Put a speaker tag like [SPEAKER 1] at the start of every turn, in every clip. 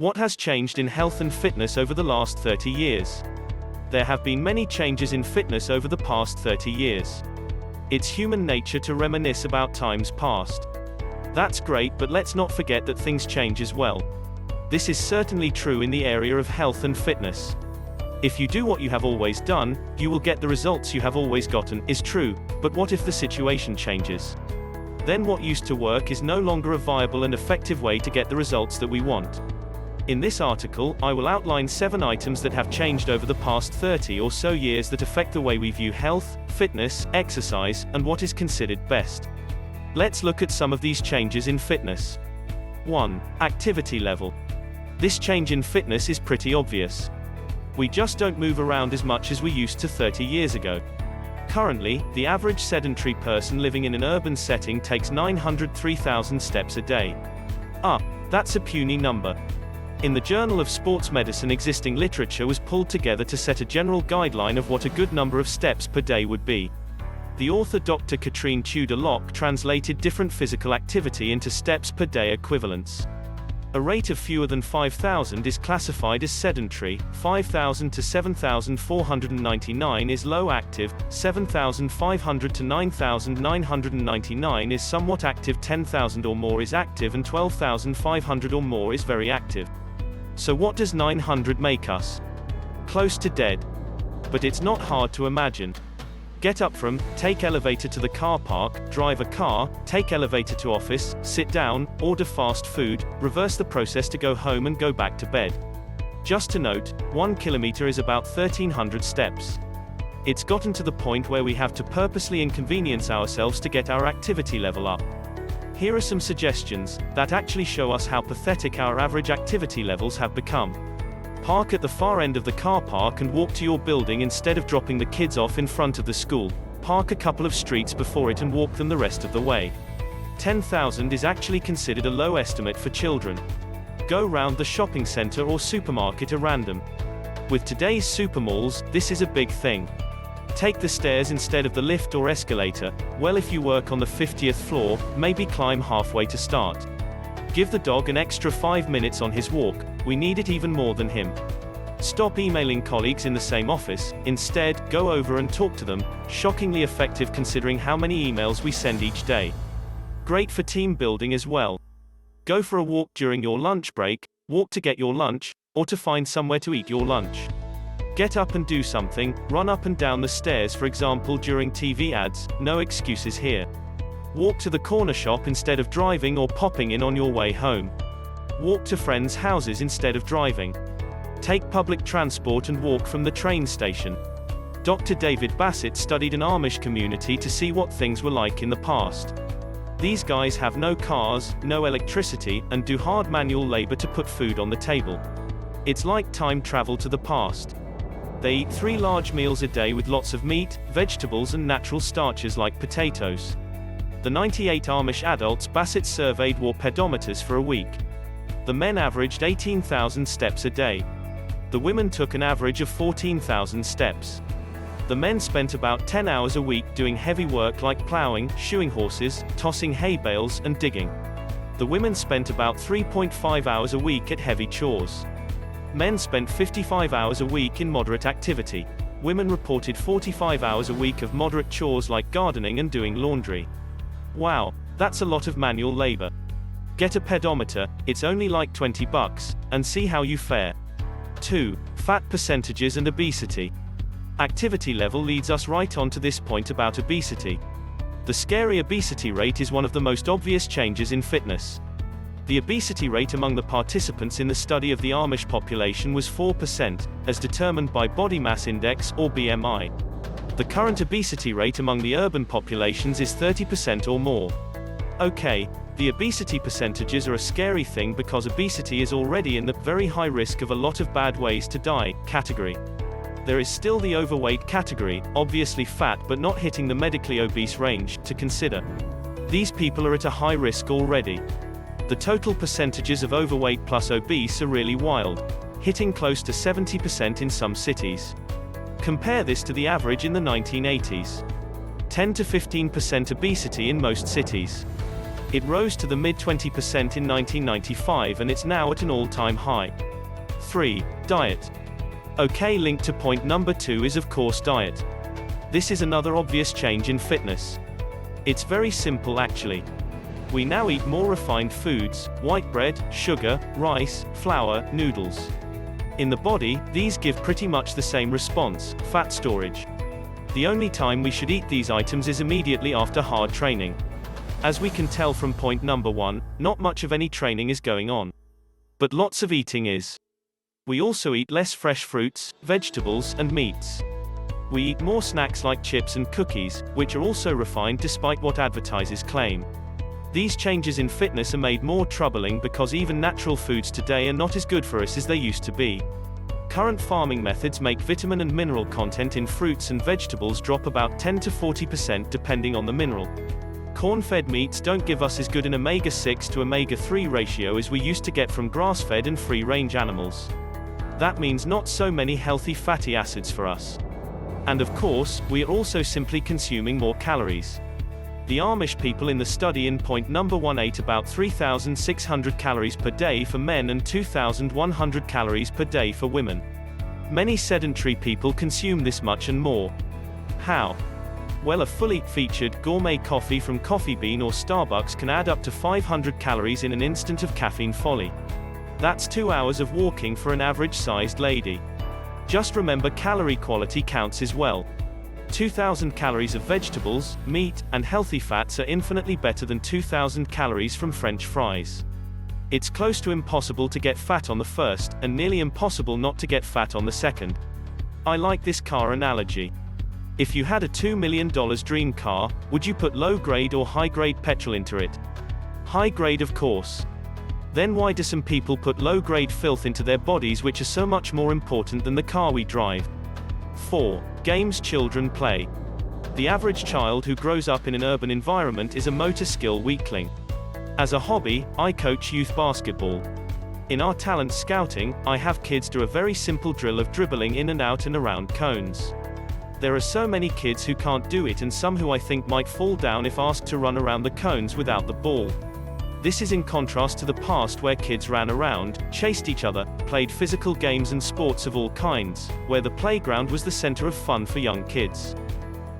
[SPEAKER 1] What has changed in health and fitness over the last 30 years? There have been many changes in fitness over the past 30 years. It's human nature to reminisce about times past. That's great, but let's not forget that things change as well. This is certainly true in the area of health and fitness. If you do what you have always done, you will get the results you have always gotten, is true, but what if the situation changes? Then what used to work is no longer a viable and effective way to get the results that we want. In this article, I will outline 7 items that have changed over the past 30 or so years that affect the way we view health, fitness, exercise, and what is considered best. Let's look at some of these changes in fitness. 1. Activity level. This change in fitness is pretty obvious. We just don't move around as much as we used to 30 years ago. Currently, the average sedentary person living in an urban setting takes 903,000 steps a day. That's a puny number. In the Journal of Sports Medicine, existing literature was pulled together to set a general guideline of what a good number of steps per day would be. The author Dr. Katrine Tudor-Locke translated different physical activity into steps per day equivalents. A rate of fewer than 5,000 is classified as sedentary, 5,000 to 7,499 is low active, 7,500 to 9,999 is somewhat active, 10,000 or more is active, and 12,500 or more is very active. So what does 900 make us? Close to dead. But it's not hard to imagine. Get up from, take elevator to the car park, drive a car, take elevator to office, sit down, order fast food, reverse the process to go home and go back to bed. Just to note, 1 kilometer is about 1,300 steps. It's gotten to the point where we have to purposely inconvenience ourselves to get our activity level up. Here are some suggestions that actually show us how pathetic our average activity levels have become. Park at the far end of the car park and walk to your building instead of dropping the kids off in front of the school. Park a couple of streets before it and walk them the rest of the way. 10,000 is actually considered a low estimate for children. Go round the shopping center or supermarket at random. With today's supermalls, this is a big thing. Take the stairs instead of the lift or escalator. Well, if you work on the 50th floor, maybe climb halfway to start. Give the dog an extra 5 minutes on his walk. We need it even more than him. Stop emailing colleagues in the same office. Instead, go over and talk to them. Shockingly effective considering how many emails we send each day. Great for team building as well. Go for a walk during your lunch break, walk to get your lunch, or to find somewhere to eat your lunch. Get up and do something, run up and down the stairs, for example during TV ads, no excuses here. Walk to the corner shop instead of driving or popping in on your way home. Walk to friends' houses instead of driving. Take public transport and walk from the train station. Dr. David Bassett studied an Amish community to see what things were like in the past. These guys have no cars, no electricity, and do hard manual labor to put food on the table. It's like time travel to the past. They eat 3 large meals a day with lots of meat, vegetables and natural starches like potatoes. The 98 Amish adults Bassett surveyed wore pedometers for a week. The men averaged 18,000 steps a day. The women took an average of 14,000 steps. The men spent about 10 hours a week doing heavy work like plowing, shoeing horses, tossing hay bales, and digging. The women spent about 3.5 hours a week at heavy chores. Men spent 55 hours a week in moderate activity. Women reported 45 hours a week of moderate chores like gardening and doing laundry. Wow, that's a lot of manual labor. Get a pedometer, it's only like $20, and see how you fare. 2. Fat percentages and obesity. Activity level leads us right on to this point about obesity. The scary obesity rate is one of the most obvious changes in fitness. The obesity rate among the participants in the study of the Amish population was 4%, as determined by body mass index, or BMI. The current obesity rate among the urban populations is 30% or more. Okay, the obesity percentages are a scary thing because obesity is already in the very high risk of a lot of bad ways to die category. There is still the overweight category, obviously fat but not hitting the medically obese range, to consider. These people are at a high risk already. The total percentages of overweight plus obese are really wild, hitting close to 70% in some cities. Compare this to the average in the 1980s. 10 to 15% obesity in most cities. It rose to the mid-20% in 1995 and it's now at an all-time high. 3. Diet. Okay, linked to point number 2 is of course diet. This is another obvious change in fitness. It's very simple actually. We now eat more refined foods, white bread, sugar, rice, flour, noodles. In the body, these give pretty much the same response, fat storage. The only time we should eat these items is immediately after hard training. As we can tell from point number 1, not much of any training is going on. But lots of eating is. We also eat less fresh fruits, vegetables, and meats. We eat more snacks like chips and cookies, which are also refined despite what advertisers claim. These changes in fitness are made more troubling because even natural foods today are not as good for us as they used to be. Current farming methods make vitamin and mineral content in fruits and vegetables drop about 10 to 40% depending on the mineral. Corn-fed meats don't give us as good an omega-6 to omega-3 ratio as we used to get from grass-fed and free-range animals. That means not so many healthy fatty acids for us. And of course, we are also simply consuming more calories. The Amish people in the study in point number 1 ate about 3,600 calories per day for men and 2,100 calories per day for women. Many sedentary people consume this much and more. How? Well, a fully featured gourmet coffee from Coffee Bean or Starbucks can add up to 500 calories in an instant of caffeine folly. That's 2 hours of walking for an average-sized lady. Just remember, calorie quality counts as well. 2,000 calories of vegetables, meat, and healthy fats are infinitely better than 2,000 calories from French fries. It's close to impossible to get fat on the first, and nearly impossible not to get fat on the second. I like this car analogy. If you had a $2 million dream car, would you put low-grade or high-grade petrol into it? High-grade, of course. Then why do some people put low-grade filth into their bodies, which are so much more important than the car we drive? 4. Games children play. The average child who grows up in an urban environment is a motor skill weakling. As a hobby, I coach youth basketball. In our talent scouting, I have kids do a very simple drill of dribbling in and out and around cones. There are so many kids who can't do it and some who I think might fall down if asked to run around the cones without the ball. This is in contrast to the past where kids ran around, chased each other, played physical games and sports of all kinds, where the playground was the center of fun for young kids.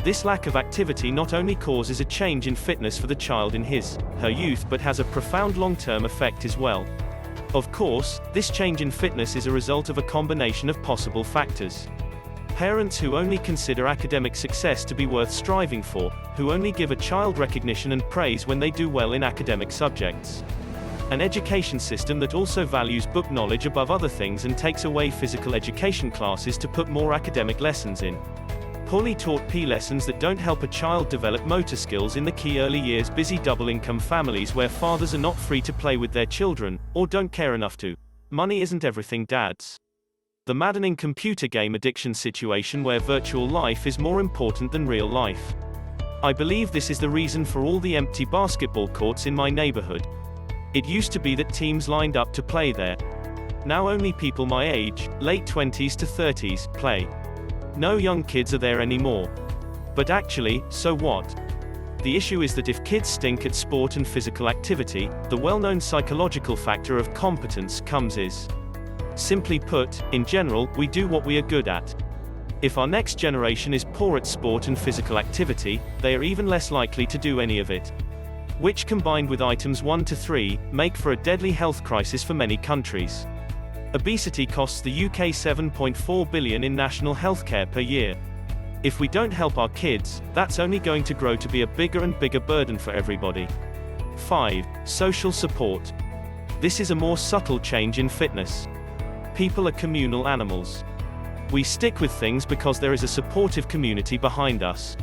[SPEAKER 1] This lack of activity not only causes a change in fitness for the child in her youth, but has a profound long-term effect as well. Of course, this change in fitness is a result of a combination of possible factors. Parents who only consider academic success to be worth striving for, who only give a child recognition and praise when they do well in academic subjects. An education system that also values book knowledge above other things and takes away physical education classes to put more academic lessons in. Poorly taught P lessons that don't help a child develop motor skills in the key early years. Busy double-income families where fathers are not free to play with their children, or don't care enough to. Money isn't everything, dads. The maddening computer game addiction situation where virtual life is more important than real life. I believe this is the reason for all the empty basketball courts in my neighborhood. It used to be that teams lined up to play there. Now only people my age, late 20s to 30s, play. No young kids are there anymore. But actually, so what? The issue is that if kids stink at sport and physical activity, the well-known psychological factor of competence comes is. Simply put, in general, we do what we are good at. If our next generation is poor at sport and physical activity, they are even less likely to do any of it. Which, combined with items 1 to 3, make for a deadly health crisis for many countries. Obesity costs the UK £7.4 billion in national healthcare per year. If we don't help our kids, that's only going to grow to be a bigger and bigger burden for everybody. 5. Social support. This is a more subtle change in fitness. People are communal animals. We stick with things because there is a supportive community behind us.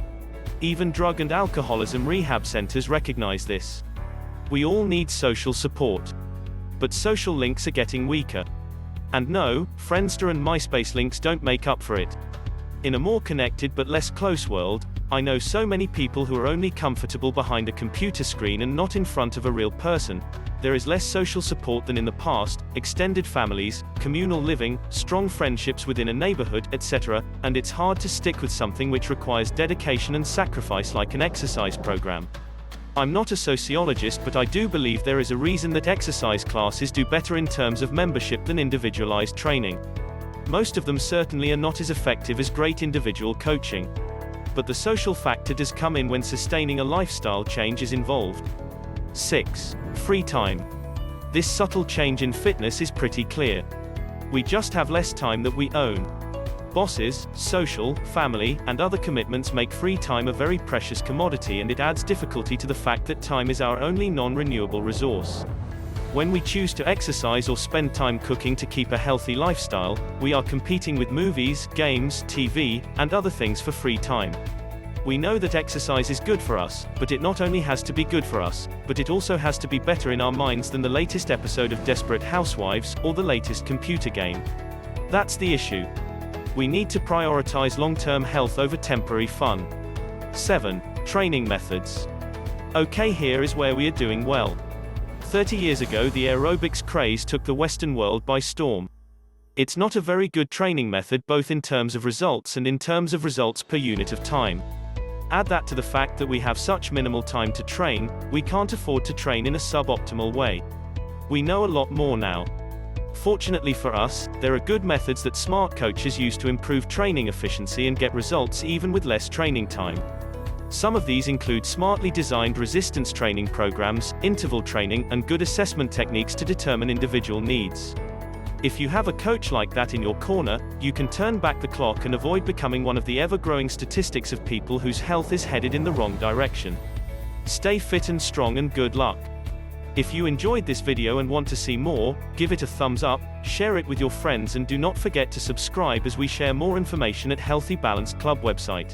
[SPEAKER 1] Even drug and alcoholism rehab centers recognize this. We all need social support. But social links are getting weaker. And no, Friendster and MySpace links don't make up for it. In a more connected but less close world, I know so many people who are only comfortable behind a computer screen and not in front of a real person. There is less social support than in the past, extended families, communal living, strong friendships within a neighborhood, etc., and it's hard to stick with something which requires dedication and sacrifice like an exercise program. I'm not a sociologist, but I do believe there is a reason that exercise classes do better in terms of membership than individualized training. Most of them certainly are not as effective as great individual coaching. But the social factor does come in when sustaining a lifestyle change is involved. 6. Free time. This subtle change in fitness is pretty clear. We just have less time that we own. Bosses, social, family, and other commitments make free time a very precious commodity, and it adds difficulty to the fact that time is our only non-renewable resource. When we choose to exercise or spend time cooking to keep a healthy lifestyle, we are competing with movies, games, TV, and other things for free time. We know that exercise is good for us, but it not only has to be good for us, but it also has to be better in our minds than the latest episode of Desperate Housewives, or the latest computer game. That's the issue. We need to prioritize long-term health over temporary fun. 7. Training methods. Okay, here is where we are doing well. 30 years ago, the aerobics craze took the Western world by storm. It's not a very good training method, both in terms of results and in terms of results per unit of time. Add that to the fact that we have such minimal time to train, we can't afford to train in a suboptimal way. We know a lot more now. Fortunately for us, there are good methods that smart coaches use to improve training efficiency and get results even with less training time. Some of these include smartly designed resistance training programs, interval training, and good assessment techniques to determine individual needs. If you have a coach like that in your corner, you can turn back the clock and avoid becoming one of the ever-growing statistics of people whose health is headed in the wrong direction. Stay fit and strong, and good luck. If you enjoyed this video and want to see more, give it a thumbs up, share it with your friends, and do not forget to subscribe as we share more information at Healthy Balanced Club website.